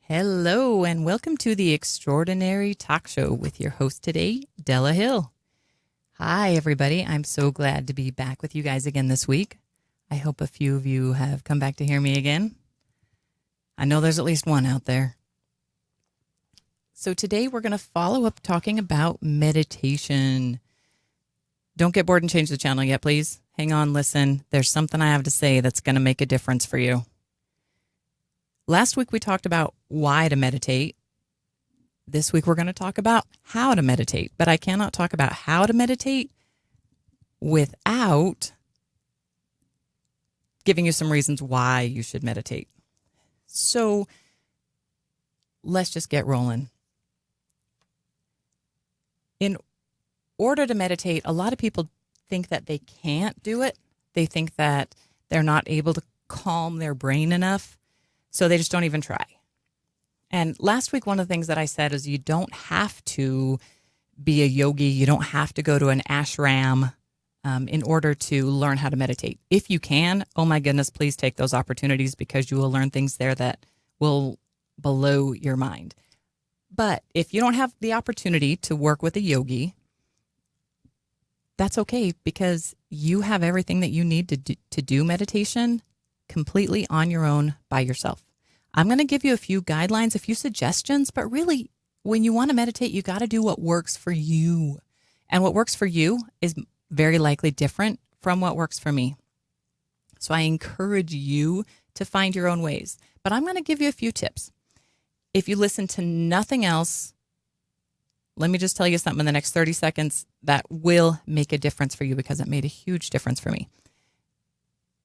Hello, and welcome to the Extraordinary Talk Show with your host today, Della Hill. Hi, everybody. I'm so glad to be back with you guys again this week. I hope a few of you have come back to hear me again. I know there's at least one out there. So today we're going to follow up talking about meditation. Don't get bored and change the channel yet, please. Hang on, listen. There's something I have to say that's going to make a difference for you. Last week we talked about why to meditate. This week we're going to talk about how to meditate, but I cannot talk about how to meditate without giving you some reasons why you should meditate. So let's just get rolling. In order to meditate, a lot of people think that they can't do it. They think that they're not able to calm their brain enough, so they just don't even try. And last week, one of the things that I said is you don't have to be a yogi. You don't have to go to an ashram in order to learn how to meditate. If you can, oh my goodness, please take those opportunities because you will learn things there that will blow your mind. But if you don't have the opportunity to work with a yogi, that's okay because you have everything that you need to do meditation completely on your own by yourself. I'm going to give you a few guidelines, a few suggestions, but really when you want to meditate, you got to do what works for you. And what works for you is very likely different from what works for me. So I encourage you to find your own ways, but I'm going to give you a few tips. If you listen to nothing else, let me just tell you something in the next 30 seconds that will make a difference for you because it made a huge difference for me.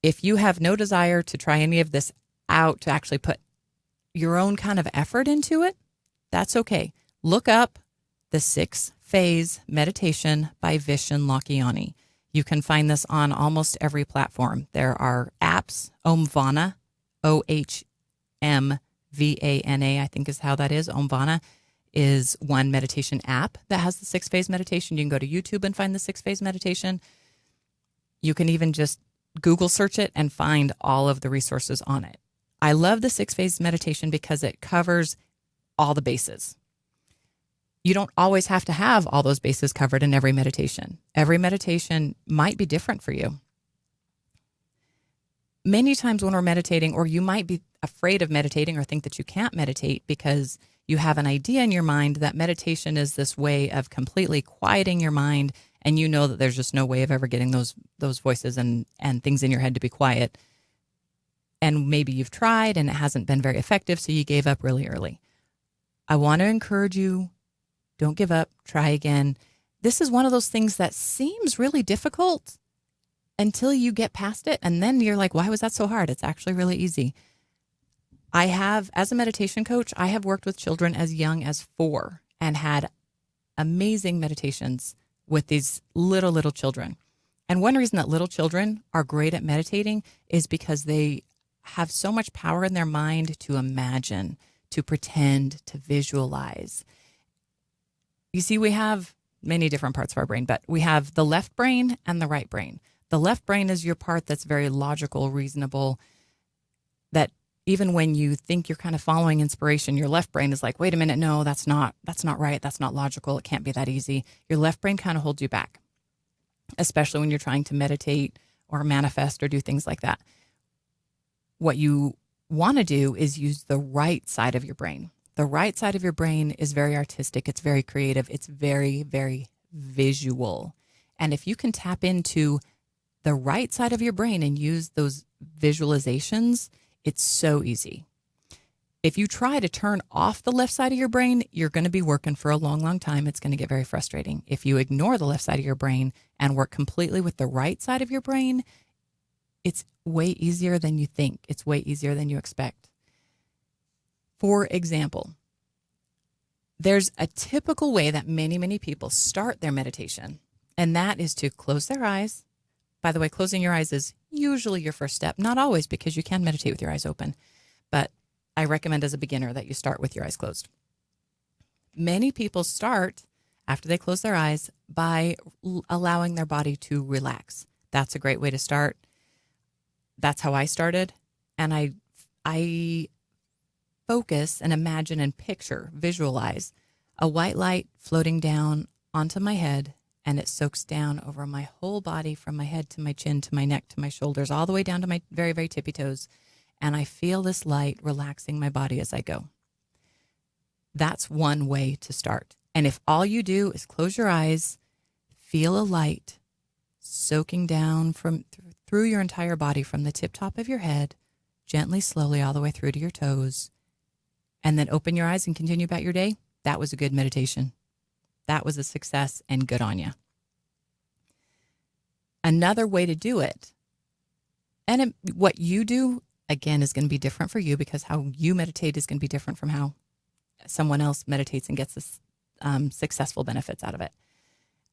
If you have no desire to try any of this out, to actually put your own kind of effort into it, that's okay. Look up the 6-Phase Meditation by Vishen Lakhiani. You can find this on almost every platform. There are apps, Omvana, OHMVANA, I think is how that is. Omvana is one meditation app that has the 6-Phase meditation. You can go to YouTube and find the 6-Phase meditation. You can even just Google search it and find all of the resources on it. I love the 6-Phase meditation because it covers all the bases. You don't always have to have all those bases covered in every meditation. Every meditation might be different for you. Many times when we're meditating, or you might be afraid of meditating or think that you can't meditate because you have an idea in your mind that meditation is this way of completely quieting your mind, and you know that there's just no way of ever getting those voices and things in your head to be quiet. And maybe you've tried and it hasn't been very effective, so you gave up really early. I want to encourage you, don't give up, try again. This is one of those things that seems really difficult until you get past it, and then you're like, why was that so hard? It's actually really easy. As a meditation coach, I have worked with children as young as 4 and had amazing meditations with these little children. And one reason that little children are great at meditating is because they have so much power in their mind to imagine, to pretend, to visualize. You see, we have many different parts of our brain, but we have the left brain and the right brain. The left brain is your part that's very logical, reasonable, that even when you think you're kind of following inspiration, your left brain is like, wait a minute, no, that's not right. That's not logical. It can't be that easy. Your left brain kind of holds you back, especially when you're trying to meditate or manifest or do things like that. What you want to do is use the right side of your brain. The right side of your brain is very artistic. It's very creative. It's very, very visual. And if you can tap into the right side of your brain and use those visualizations, it's so easy. If you try to turn off the left side of your brain, you're going to be working for a long, long time. It's going to get very frustrating. If you ignore the left side of your brain and work completely with the right side of your brain, it's way easier than you think. It's way easier than you expect. For example, there's a typical way that many people start their meditation, and that is to close their eyes. By the way, closing your eyes is usually your first step. Not always, because you can meditate with your eyes open, but I recommend as a beginner that you start with your eyes closed. Many people start after they close their eyes by allowing their body to relax. That's a great way to start. That's how I started. And I focus and imagine and picture, visualize a white light floating down onto my head, and it soaks down over my whole body from my head to my chin to my neck to my shoulders, all the way down to my very, very tippy toes. And I feel this light relaxing my body as I go. That's one way to start. And if all you do is close your eyes, feel a light soaking down through your entire body, from the tip top of your head, gently, slowly, all the way through to your toes, and then open your eyes and continue about your day, that was a good meditation. That was a success, and good on you. Another way to do it, and what you do, again, is going to be different for you, because how you meditate is going to be different from how someone else meditates and gets this, successful benefits out of it.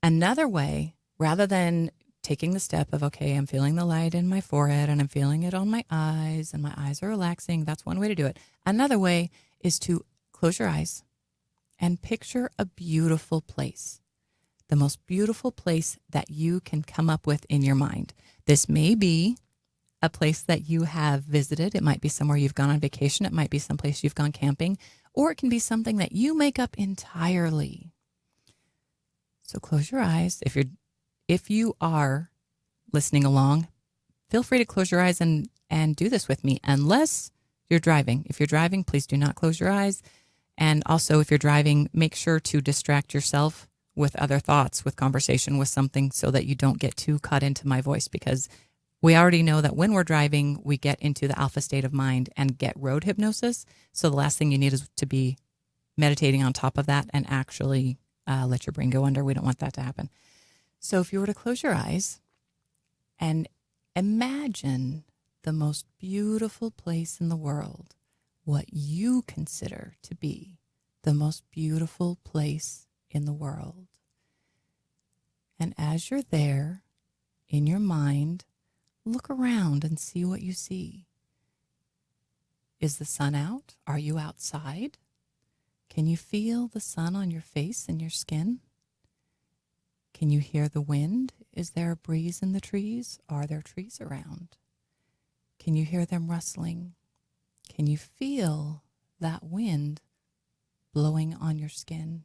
Another way, rather than taking the step of, okay, I'm feeling the light in my forehead and I'm feeling it on my eyes and my eyes are relaxing. That's one way to do it. Another way is to close your eyes and picture a beautiful place, the most beautiful place that you can come up with in your mind. This may be a place that you have visited. It might be somewhere you've gone on vacation. It might be someplace you've gone camping, or it can be something that you make up entirely. So close your eyes. If you are listening along, feel free to close your eyes and do this with me, unless you're driving. If you're driving, please do not close your eyes. And also, if you're driving, make sure to distract yourself with other thoughts, with conversation, with something, so that you don't get too caught into my voice, because we already know that when we're driving, we get into the alpha state of mind and get road hypnosis. So the last thing you need is to be meditating on top of that and actually let your brain go under. We don't want that to happen. So if you were to close your eyes and imagine the most beautiful place in the world, what you consider to be the most beautiful place in the world. And as you're there, in your mind, look around and see what you see. Is the sun out? Are you outside? Can you feel the sun on your face and your skin? Can you hear the wind? Is there a breeze in the trees? Are there trees around? Can you hear them rustling? Can you feel that wind blowing on your skin?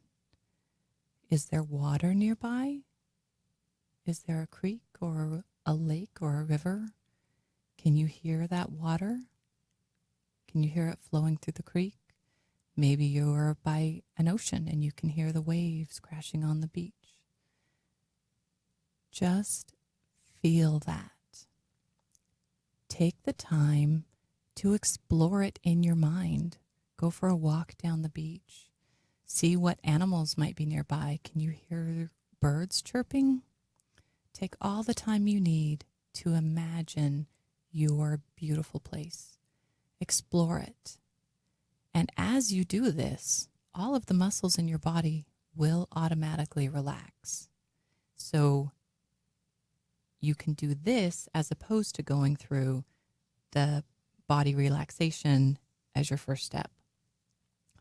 Is there water nearby? Is there a creek or a lake or a river? Can you hear that water? Can you hear it flowing through the creek? Maybe you're by an ocean and you can hear the waves crashing on the beach. Just feel that. Take the time to explore it in your mind. Go for a walk down the beach. See what animals might be nearby. Can you hear birds chirping? Take all the time you need to imagine your beautiful place. Explore it. And as you do this, all of the muscles in your body will automatically relax. So you can do this as opposed to going through the body relaxation as your first step.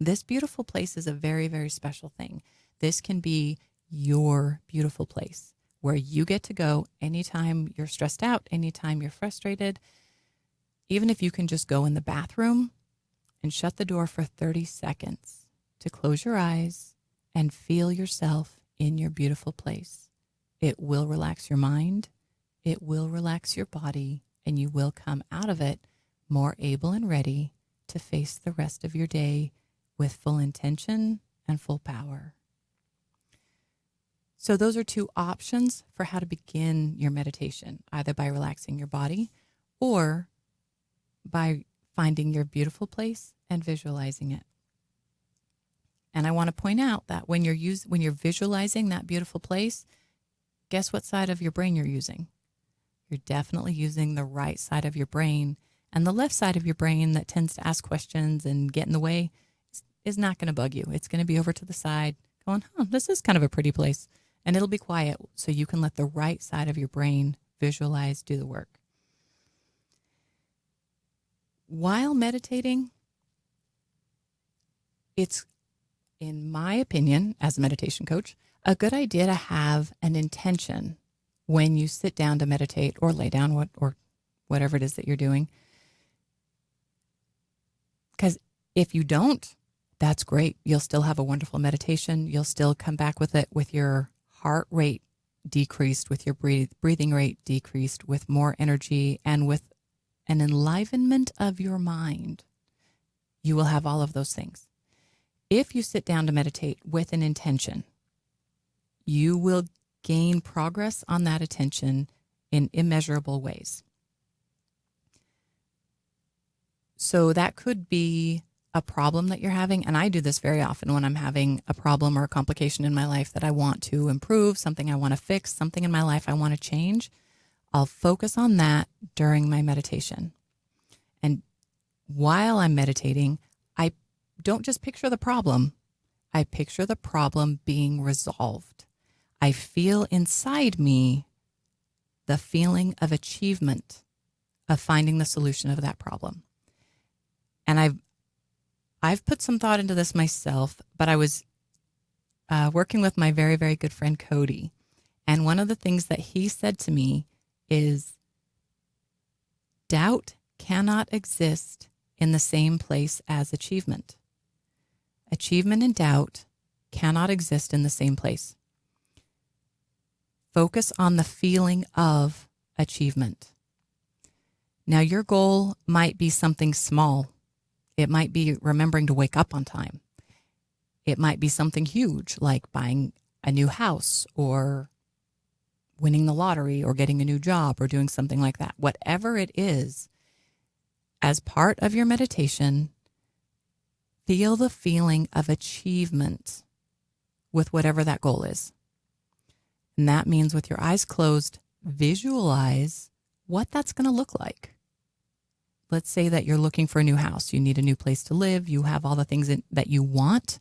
This beautiful place is a very, very special thing. This can be your beautiful place where you get to go anytime you're stressed out, anytime you're frustrated. Even if you can just go in the bathroom and shut the door for 30 seconds to close your eyes and feel yourself in your beautiful place. It will relax your mind. It will relax your body, and you will come out of it more able and ready to face the rest of your day with full intention and full power. So those are two options for how to begin your meditation, either by relaxing your body or by finding your beautiful place and visualizing it. And I want to point out that when you're visualizing that beautiful place, guess what side of your brain you're using? You're definitely using the right side of your brain, and the left side of your brain that tends to ask questions and get in the way is not going to bug you. It's going to be over to the side going, this is kind of a pretty place. And it'll be quiet so you can let the right side of your brain visualize, do the work. While meditating, it's, in my opinion, as a meditation coach, a good idea to have an intention when you sit down to meditate or lay down or whatever it is that you're doing. Because If you don't, that's great. You'll still have a wonderful meditation. You'll still come back with it with your heart rate decreased, with your breathing rate decreased, with more energy, and with an enlivenment of your mind. You will have all of those things. If you sit down to meditate with an intention, you will gain progress on that attention in immeasurable ways. So that could be a problem that you're having. And I do this very often when I'm having a problem or a complication in my life that I want to improve, something I want to fix, something in my life I want to change. I'll focus on that during my meditation. And while I'm meditating, I don't just picture the problem. I picture the problem being resolved. I feel inside me the feeling of achievement of finding the solution of that problem. And I've put some thought into this myself, but I was working with my very, very good friend Cody. And one of the things that he said to me is, doubt cannot exist in the same place as achievement. Achievement and doubt cannot exist in the same place. Focus on the feeling of achievement. Now, your goal might be something small. It might be remembering to wake up on time. It might be something huge, like buying a new house or winning the lottery or getting a new job or doing something like that. Whatever it is, as part of your meditation, feel the feeling of achievement with whatever that goal is. And that means with your eyes closed, visualize what that's going to look like. Let's say that you're looking for a new house. You need a new place to live. You have all the things that you want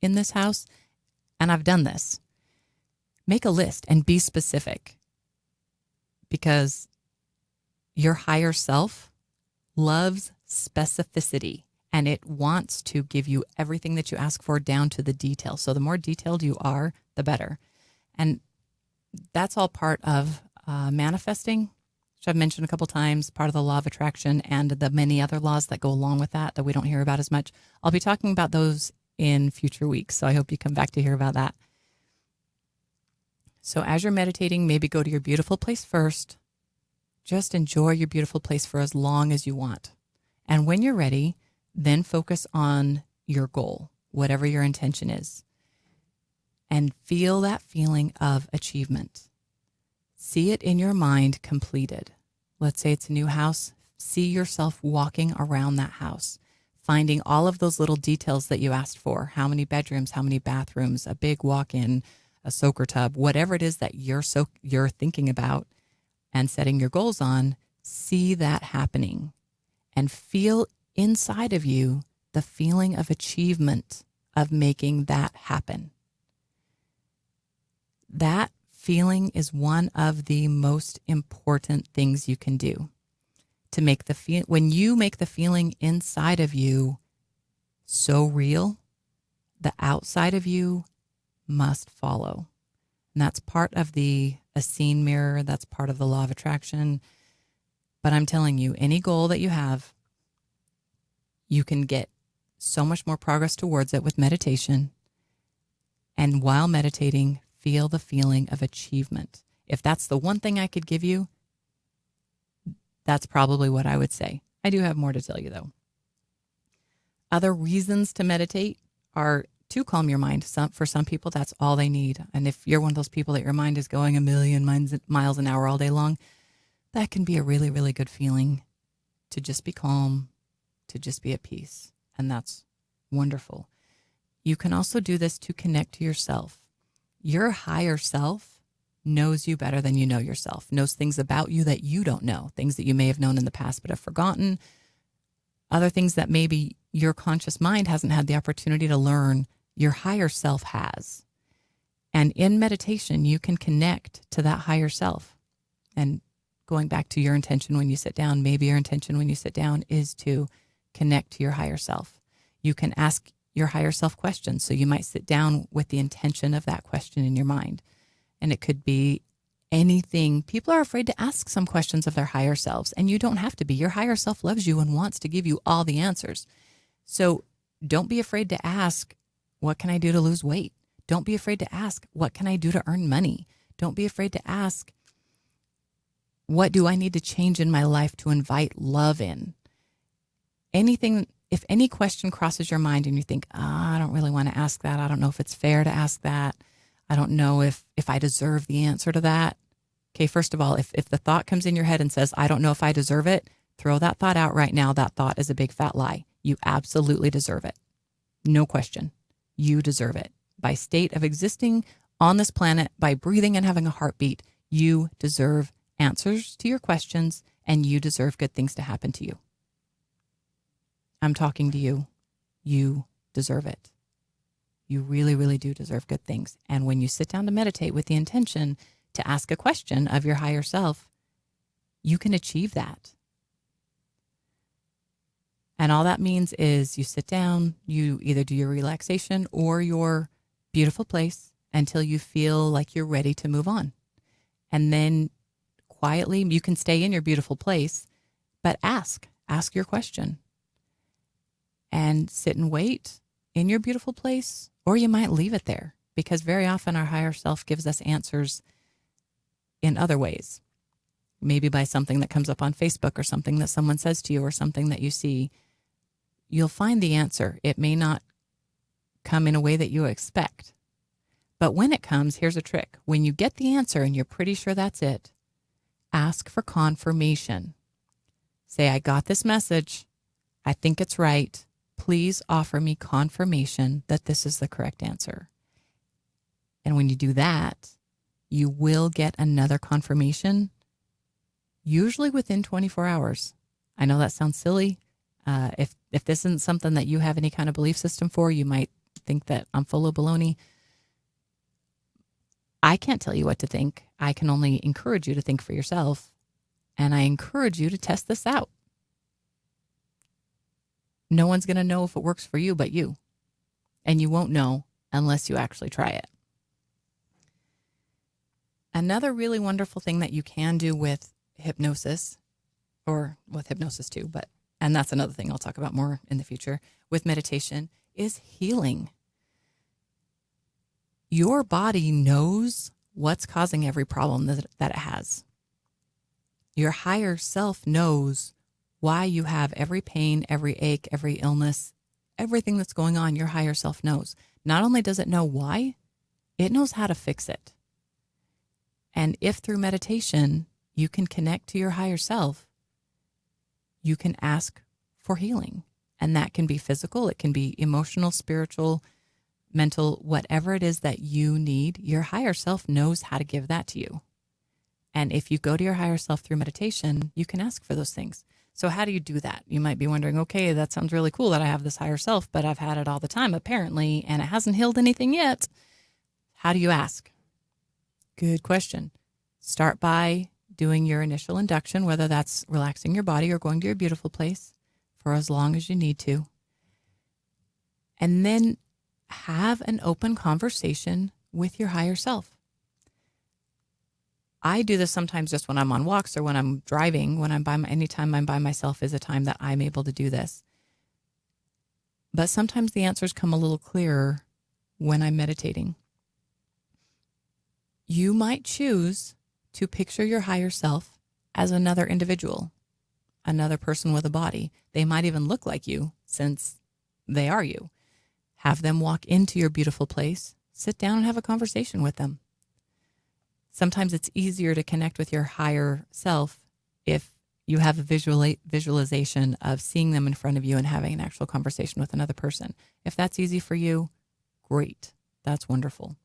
in this house. And I've done this. Make a list and be specific, because your higher self loves specificity, and it wants to give you everything that you ask for down to the detail. So the more detailed you are, the better. And that's all part of manifesting, which I've mentioned a couple times, part of the law of attraction and the many other laws that go along with that we don't hear about as much. I'll be talking about those in future weeks, so I hope you come back to hear about that. So as you're meditating, maybe go to your beautiful place first. Just enjoy your beautiful place for as long as you want. And when you're ready, then focus on your goal, whatever your intention is. And feel that feeling of achievement. See it in your mind completed. Let's say it's a new house. See yourself walking around that house, finding all of those little details that you asked for. How many bedrooms, how many bathrooms, a big walk-in, a soaker tub, whatever it is that you're thinking about and setting your goals on. See that happening and feel inside of you the feeling of achievement of making that happen. That feeling is one of the most important things you can do to make when you make the feeling inside of you so real, the outside of you must follow. And that's part of the Essene mirror. That's part of the law of attraction. But I'm telling you, any goal that you have, you can get so much more progress towards it with meditation. And while meditating, feel the feeling of achievement. If that's the one thing I could give you, that's probably what I would say. I do have more to tell you, though. Other reasons to meditate are to calm your mind. For some people, that's all they need. And if you're one of those people that your mind is going a million miles an hour all day long, that can be a really, really good feeling to just be calm, to just be at peace. And that's wonderful. You can also do this to connect to yourself. Your higher self knows you better than you know yourself, knows things about you that you don't know, things that you may have known in the past but have forgotten, other things that maybe your conscious mind hasn't had the opportunity to learn, your higher self has. And in meditation, you can connect to that higher self. And going back to your intention when you sit down, maybe your intention when you sit down is to connect to your higher self. You can ask your higher self questions. So you might sit down with the intention of that question in your mind. And it could be anything. People are afraid to ask some questions of their higher selves, and you don't have to be. Your higher self loves you and wants to give you all the answers. So Don't be afraid to ask, what can I do to lose weight? Don't be afraid to ask, what can I do to earn money? Don't be afraid to ask, what do I need to change in my life to invite love in? Anything, if any question crosses your mind and you think, I don't really want to ask that. I don't know if it's fair to ask that. I don't know if I deserve the answer to that. Okay, first of all, if the thought comes in your head and says, I don't know if I deserve it, throw that thought out right now. That thought is a big fat lie. You absolutely deserve it. No question. You deserve it. By state of existing on this planet, by breathing and having a heartbeat, you deserve answers to your questions and you deserve good things to happen to you. I'm talking to you. You deserve it. You really, really do deserve good things. And when you sit down to meditate with the intention to ask a question of your higher self, you can achieve that. And all that means is you sit down, you either do your relaxation or your beautiful place until you feel like you're ready to move on. And then quietly, you can stay in your beautiful place, but ask your question. And sit and wait in your beautiful place, or you might leave it there, because very often our higher self gives us answers in other ways. Maybe by something that comes up on Facebook or something that someone says to you or something that you see. You'll find the answer. It may not come in a way that you expect. But when it comes, here's a trick. When you get the answer and you're pretty sure that's it, ask for confirmation. Say, I got this message. I think it's right. Please offer me confirmation that this is the correct answer. And when you do that, you will get another confirmation, usually within 24 hours. I know that sounds silly. If this isn't something that you have any kind of belief system for, you might think that I'm full of baloney. I can't tell you what to think. I can only encourage you to think for yourself. And I encourage you to test this out. No one's going to know if it works for you but you. And you won't know unless you actually try it. Another really wonderful thing that you can do with hypnosis, or with hypnosis too, and that's another thing I'll talk about more in the future, with meditation, is healing. Your body knows what's causing every problem that it has. Your higher self knows why you have every pain, every ache, every illness, everything that's going on. Your higher self knows. Not only does it know why, it knows how to fix it. And if through meditation you can connect to your higher self, you can ask for healing. And that can be physical, it can be emotional, spiritual, mental, whatever it is that you need. Your higher self knows how to give that to you. And if you go to your higher self through meditation, you can ask for those things. So how do you do that? You might be wondering, okay, that sounds really cool that I have this higher self, but I've had it all the time apparently, and it hasn't healed anything yet. How do you ask? Good question. Start by doing your initial induction, whether that's relaxing your body or going to your beautiful place for as long as you need to. And then have an open conversation with your higher self. I do this sometimes just when I'm on walks or when I'm driving, anytime I'm by myself is a time that I'm able to do this. But sometimes the answers come a little clearer when I'm meditating. You might choose to picture your higher self as another individual, another person with a body. They might even look like you since they are you. Have them walk into your beautiful place, sit down and have a conversation with them. Sometimes it's easier to connect with your higher self if you have a visualization of seeing them in front of you and having an actual conversation with another person. If that's easy for you, great. That's wonderful.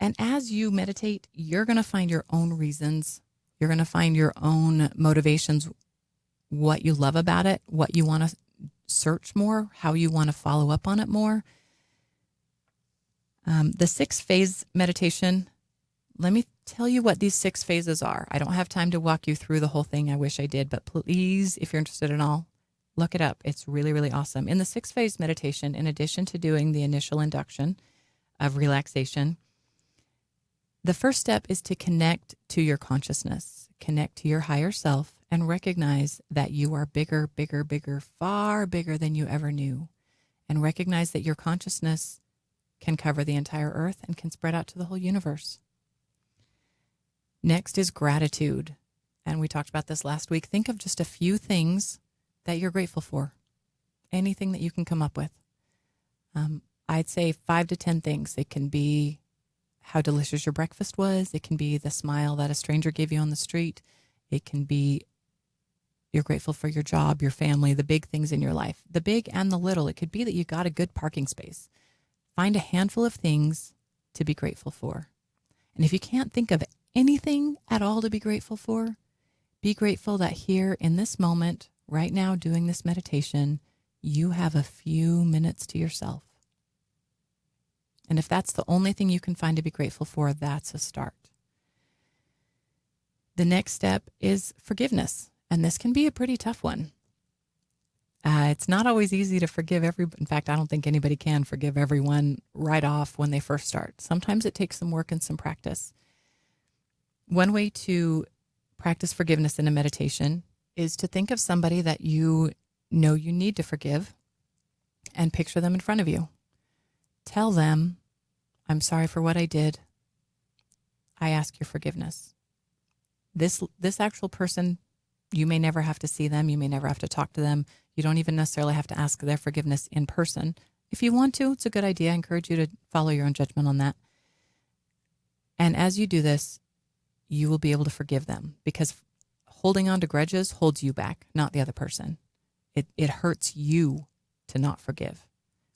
And as you meditate, you're going to find your own reasons. You're going to find your own motivations, what you love about it, what you want to search more, how you want to follow up on it more. The 6-phase meditation, let me tell you what these 6 phases are. I don't have time to walk you through the whole thing. I wish I did, but please, if you're interested in all, look it up. It's really, really awesome. In the 6-phase meditation, in addition to doing the initial induction of relaxation, the first step is to connect to your consciousness. connect to your higher self and recognize that you are bigger, bigger, bigger, far bigger than you ever knew. And recognize that your consciousness can cover the entire earth and can spread out to the whole universe. Next is gratitude. And we talked about this last week. Think of just a few things that you're grateful for. Anything that you can come up with. I'd say 5 to 10 things. It can be how delicious your breakfast was. It can be the smile that a stranger gave you on the street. It can be you're grateful for your job, your family, the big things in your life, the big and the little. It could be that you got a good parking space. Find a handful of things to be grateful for. And if you can't think of anything at all to be grateful for, be grateful that here in this moment, right now, doing this meditation, you have a few minutes to yourself. And if that's the only thing you can find to be grateful for, that's a start. The next step is forgiveness. And this can be a pretty tough one. It's not always easy to forgive in fact, I don't think anybody can forgive everyone right off when they first start. Sometimes it takes some work and some practice. One way to practice forgiveness in a meditation is to think of somebody that you know you need to forgive and picture them in front of you. Tell them, I'm sorry for what I did. I ask your forgiveness. This actual person, you may never have to see them. You may never have to talk to them. You don't even necessarily have to ask their forgiveness in person. If you want to, it's a good idea. I encourage you to follow your own judgment on that. And as you do this, you will be able to forgive them, because holding on to grudges holds you back, not the other person. It hurts you to not forgive.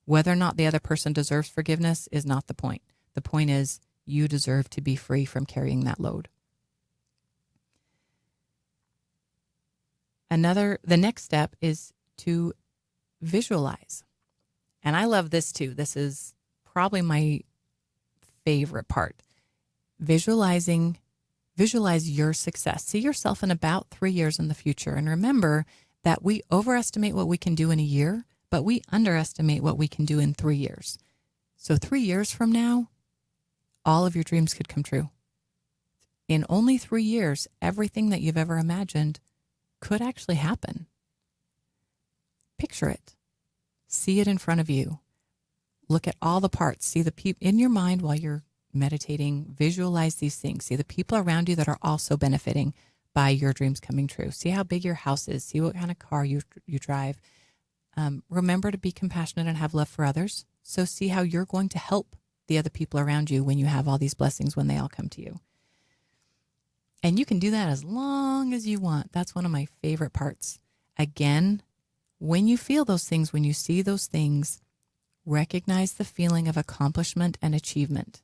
Whether or not the other person deserves forgiveness is not the point. The point is you deserve to be free from carrying that load. The next step is to visualize. And I love this too. This is probably my favorite part. Visualize your success. See yourself in about 3 years in the future. And remember that we overestimate what we can do in a year, but we underestimate what we can do in 3 years. So 3 years from now, all of your dreams could come true. In only 3 years, everything that you've ever imagined could actually happen. Picture it. See it in front of you. Look at all the parts. See the people in your mind while you're meditating. Visualize these things. See the people around you that are also benefiting by your dreams coming true. See how big your house is. See what kind of car you drive. Remember to be compassionate and have love for others. So see how you're going to help the other people around you when you have all these blessings, when they all come to you. And you can do that as long as you want. That's one of my favorite parts. Again, when you feel those things, when you see those things, recognize the feeling of accomplishment and achievement.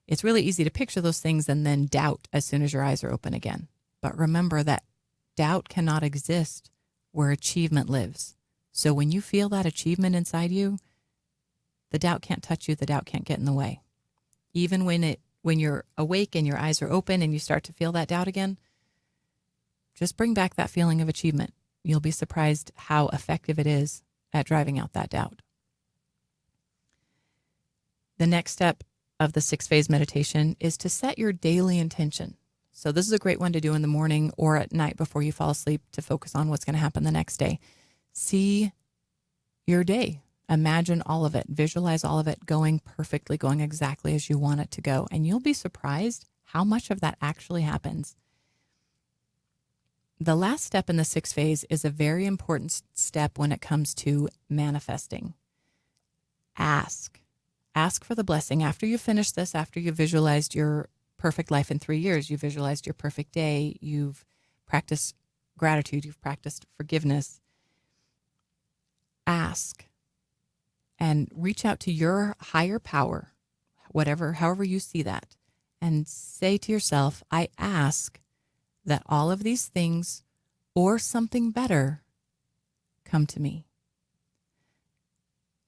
It's really easy to picture those things and then doubt as soon as your eyes are open again. But remember that doubt cannot exist where achievement lives. So when you feel that achievement inside you, the doubt can't touch you. The doubt can't get in the way. Even when you're awake and your eyes are open and you start to feel that doubt again, just bring back that feeling of achievement. You'll be surprised how effective it is at driving out that doubt. The next step of the 6-phase meditation is to set your daily intention. So this is a great one to do in the morning or at night before you fall asleep to focus on what's going to happen the next day. See your day. Imagine all of it. Visualize all of it going perfectly, going exactly as you want it to go. And you'll be surprised how much of that actually happens. The last step in the 6th phase is a very important step when it comes to manifesting. Ask for the blessing. After you finish this, after you visualized your perfect life in 3 years, you visualized your perfect day, you've practiced gratitude, you've practiced forgiveness. Ask and reach out to your higher power, however you see that, and say to yourself, I ask that all of these things or something better come to me.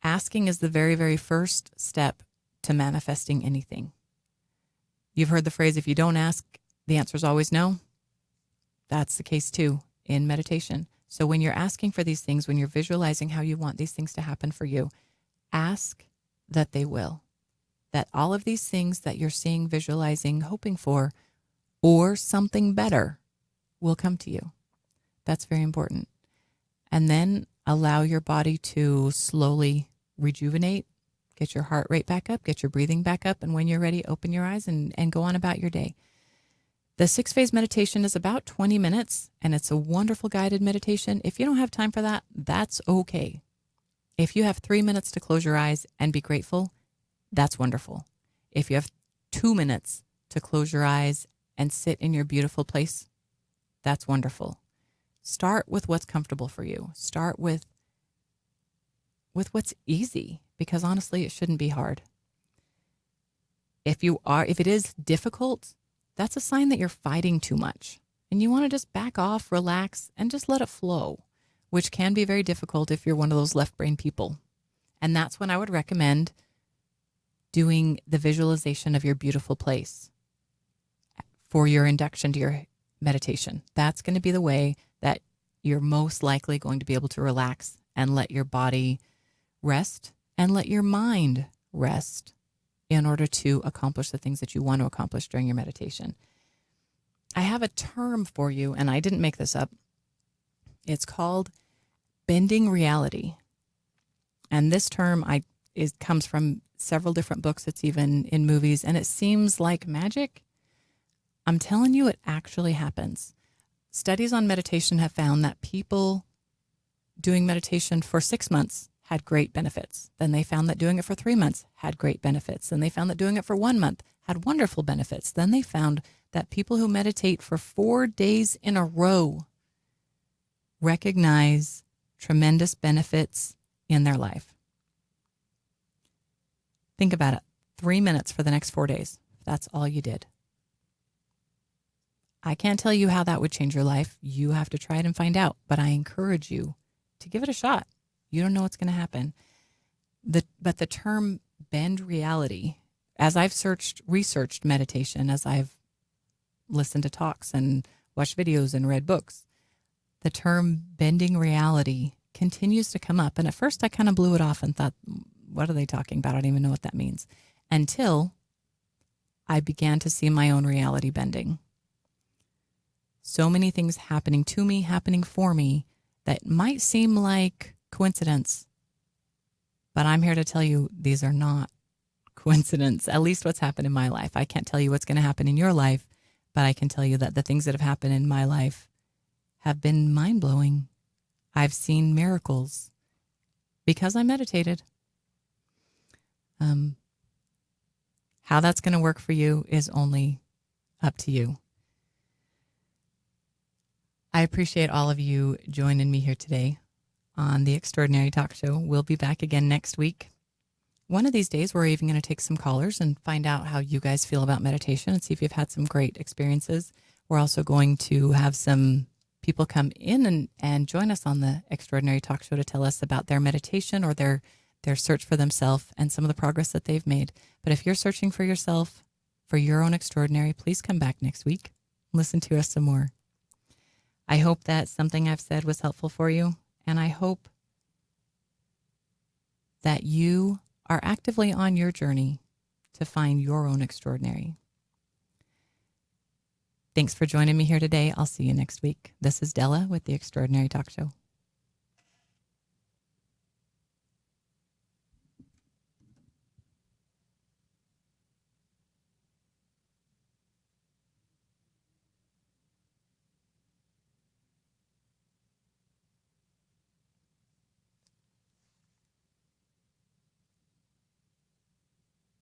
Asking is the very, very first step to manifesting anything. You've heard the phrase, if you don't ask, the answer is always no. That's the case too in meditation. So when you're asking for these things, when you're visualizing how you want these things to happen for you, ask that they will. That all of these things that you're seeing, visualizing, hoping for, or something better will come to you. That's very important. And then allow your body to slowly rejuvenate, get your heart rate back up, get your breathing back up. And when you're ready, open your eyes and go on about your day. The 6-phase meditation is about 20 minutes, and it's a wonderful guided meditation. If you don't have time for that, that's okay. If you have 3 minutes to close your eyes and be grateful, that's wonderful. If you have 2 minutes to close your eyes and sit in your beautiful place, that's wonderful. Start with what's comfortable for you. Start with what's easy, because honestly, it shouldn't be hard. If it is difficult, that's a sign that you're fighting too much. And you want to just back off, relax, and just let it flow, which can be very difficult if you're one of those left brain people. And that's when I would recommend doing the visualization of your beautiful place for your induction to your meditation. That's going to be the way that you're most likely going to be able to relax and let your body rest and let your mind rest in order to accomplish the things that you want to accomplish during your meditation. I have a term for you, and I didn't make this up. It's called bending reality. And this term comes from several different books. It's even in movies, and it seems like magic. I'm telling you, it actually happens. Studies on meditation have found that people doing meditation for 6 months had great benefits. Then they found that doing it for 3 months had great benefits. Then they found that doing it for 1 month had wonderful benefits. Then they found that people who meditate for 4 days in a row recognize tremendous benefits in their life. Think about it. 3 minutes for the next 4 days. That's all you did. I can't tell you how that would change your life. You have to try it and find out. But I encourage you to give it a shot. You don't know what's going to happen. But the term bend reality, as I've researched meditation, as I've listened to talks and watched videos and read books, the term bending reality continues to come up. And at first I kind of blew it off and thought, what are they talking about? I don't even know what that means. Until I began to see my own reality bending. So many things happening to me, happening for me, that might seem like coincidence. But I'm here to tell you these are not coincidence, at least what's happened in my life. I can't tell you what's going to happen in your life, but I can tell you that the things that have happened in my life have been mind-blowing. I've seen miracles because I meditated. How that's going to work for you is only up to you. I appreciate all of you joining me here today on the Extraordinary Talk Show. We'll be back again next week. One of these days, we're even going to take some callers and find out how you guys feel about meditation and see if you've had some great experiences. We're also going to have some people come in and join us on the Extraordinary Talk Show to tell us about their meditation or their search for themselves and some of the progress that they've made. But if you're searching for yourself, for your own extraordinary, please come back next week. Listen to us some more. I hope that something I've said was helpful for you, and I hope that you are actively on your journey to find your own extraordinary. Thanks for joining me here today. I'll see you next week. This is Della with the Extraordinary Talk Show.